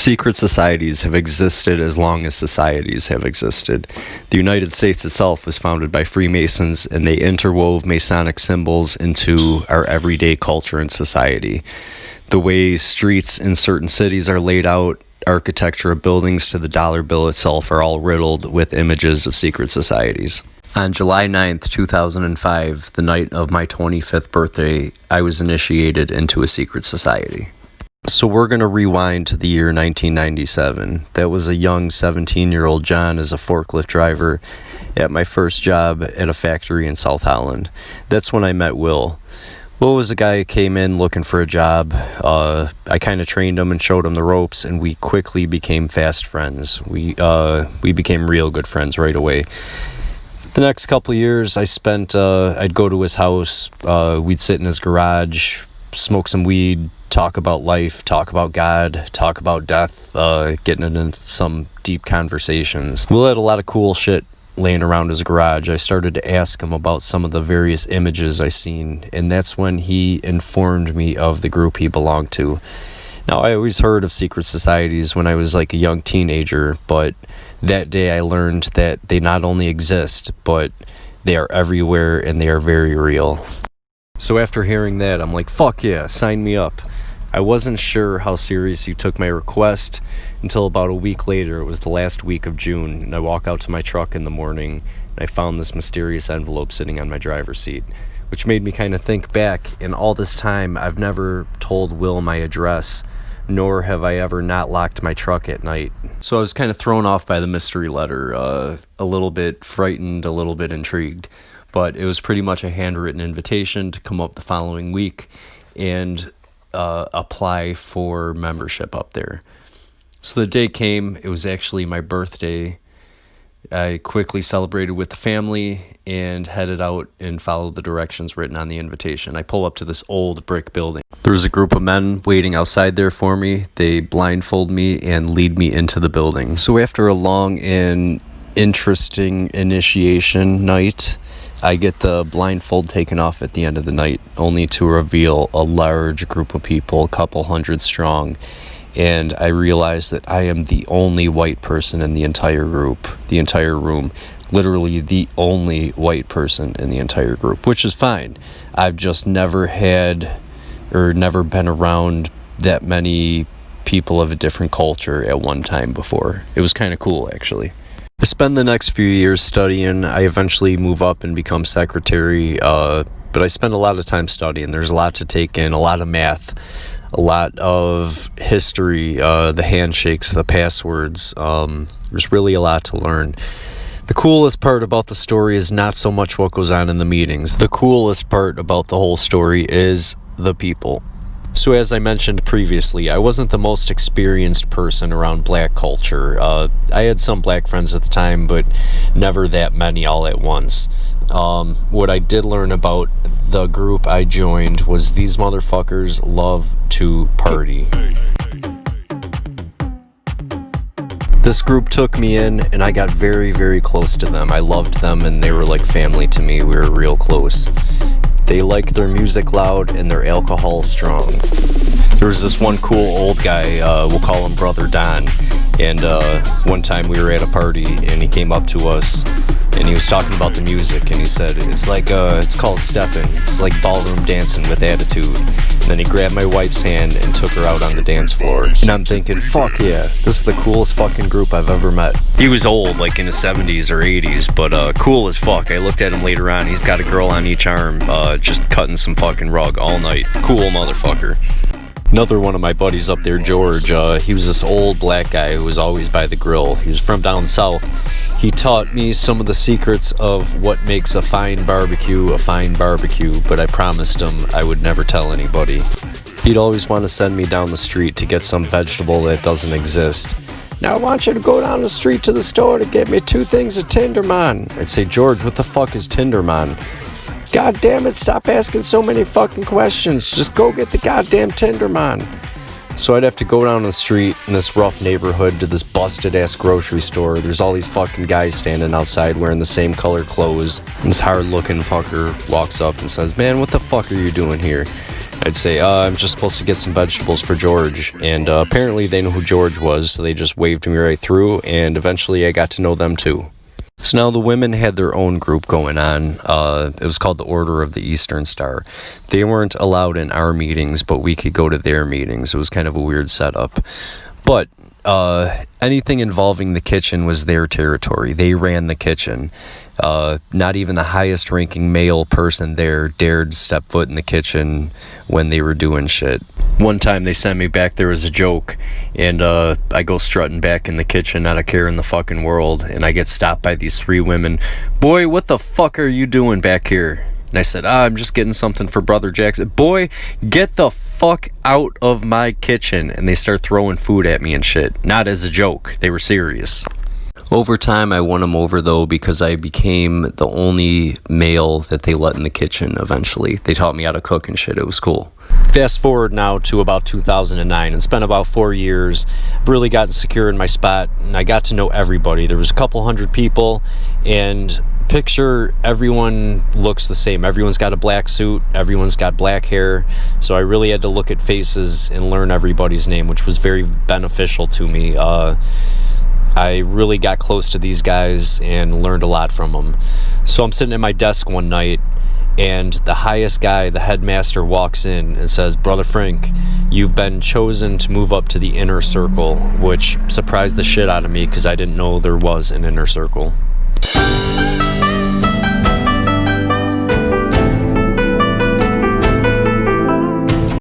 Secret societies have existed as long as societies have existed. The United States itself was founded by Freemasons, and they interwove Masonic symbols into our everyday culture and society. The way streets in certain cities are laid out, architecture of buildings to the dollar bill itself are all riddled with images of secret societies. On July 9th, 2005, the night of my 25th birthday, I was initiated into a secret society. So we're going to rewind to the year 1997. That was a young 17-year-old John as a forklift driver at my first job at a factory in South Holland. That's when I met Will. Will was a guy who came in looking for a job. I kind of trained him and showed him the ropes, and we quickly became fast friends. We became real good friends right away. The next couple of years I spent, I'd go to his house, we'd sit in his garage, smoke some weed, talk about life, talk about God, talk about death, getting into some deep conversations. Will had a lot of cool shit laying around his garage. I started to ask him about some of the various images I seen, and that's when he informed me of the group he belonged to. Now, I always heard of secret societies when I was like a young teenager, but that day I learned that they not only exist, but they are everywhere and they are very real. So after hearing that, I'm like, fuck yeah, sign me up. I wasn't sure how serious he took my request until about a week later. It was the last week of June, and I walk out to my truck in the morning, and I found this mysterious envelope sitting on my driver's seat, which made me kind of think back. In all this time, I've never told Will my address, nor have I ever not locked my truck at night. So I was kind of thrown off by the mystery letter, a little bit frightened, a little bit intrigued. But it was pretty much a handwritten invitation to come up the following week and apply for membership up there. So the day came. It was actually my birthday. I quickly celebrated with the family and headed out and followed the directions written on the invitation. I pull up to this old brick building. There was a group of men waiting outside there for me. They blindfold me and lead me into the building. So after a long and interesting initiation night, I get the blindfold taken off at the end of the night, only to reveal a large group of people, a couple hundred strong, and I realize that I am the only white person in the entire group, the entire room, literally the only white person in the entire group, which is fine. I've just never had or never been around that many people of a different culture at one time before. It was kind of cool, actually. I spend the next few years studying. I eventually move up and become secretary, but I spend a lot of time studying. There's a lot to take in, a lot of math, a lot of history, the handshakes, the passwords. There's really a lot to learn. The coolest part about the story is not so much what goes on in the meetings. The coolest part about the whole story is the people. So as I mentioned previously, I wasn't the most experienced person around black culture. I had some black friends at the time, but never that many all at once. What I did learn about the group I joined was these motherfuckers love to party. This group took me in, and I got very, very close to them. I loved them, and they were like family to me. We were real close. They like their music loud and their alcohol strong. There was this one cool old guy, we'll call him Brother Don, and one time we were at a party and he came up to us and he was talking about the music, and he said, it's called stepping. It's like ballroom dancing with attitude. And then he grabbed my wife's hand and took her out on the dance floor. And I'm thinking, fuck yeah, this is the coolest fucking group I've ever met. He was old, like in his 70s or 80s, but cool as fuck. I looked at him later on. He's got a girl on each arm, just cutting some fucking rug all night. Cool motherfucker. Another one of my buddies up there, George, he was this old black guy who was always by the grill. He was from down south. He taught me some of the secrets of what makes a fine barbecue, but I promised him I would never tell anybody. He'd always want to send me down the street to get some vegetable that doesn't exist. Now I want you to go down the street to the store to get me 2 things of Tinderman. I'd say, George, what the fuck is Tinderman? God damn it, stop asking so many fucking questions. Just go get the goddamn Tinderman. So I'd have to go down the street in this rough neighborhood to this busted ass grocery store. There's all these fucking guys standing outside wearing the same color clothes. And this hard looking fucker walks up and says, man, what the fuck are you doing here? I'd say, I'm just supposed to get some vegetables for George. And apparently they knew who George was, so they just waved me right through, and eventually I got to know them too. So now the women had their own group going on. It was called the Order of the Eastern Star. They weren't allowed in our meetings, but we could go to their meetings. It was kind of a weird setup. But anything involving the kitchen was their territory. They ran the kitchen. Not even the highest ranking male person there dared step foot in the kitchen when they were doing shit. One time they sent me back there as a joke, and I go strutting back in the kitchen, not a care in the fucking world, and I get stopped by these 3 women. Boy, what the fuck are you doing back here? And I said, I'm just getting something for Brother Jackson. Boy, get the fuck out of my kitchen. And they start throwing food at me and shit. Not as a joke. They were serious. Over time, I won them over, though, because I became the only male that they let in the kitchen eventually. They taught me how to cook and shit. It was cool. Fast forward now to about 2009. It's been about 4 years. I've really gotten secure in my spot, and I got to know everybody. There was a couple hundred people, and picture everyone looks the same. Everyone's got a black suit. Everyone's got black hair. So I really had to look at faces and learn everybody's name, which was very beneficial to me. I really got close to these guys and learned a lot from them. So I'm sitting at my desk one night, and the highest guy, the headmaster, walks in and says, Brother Frank, you've been chosen to move up to the inner circle, which surprised the shit out of me because I didn't know there was an inner circle.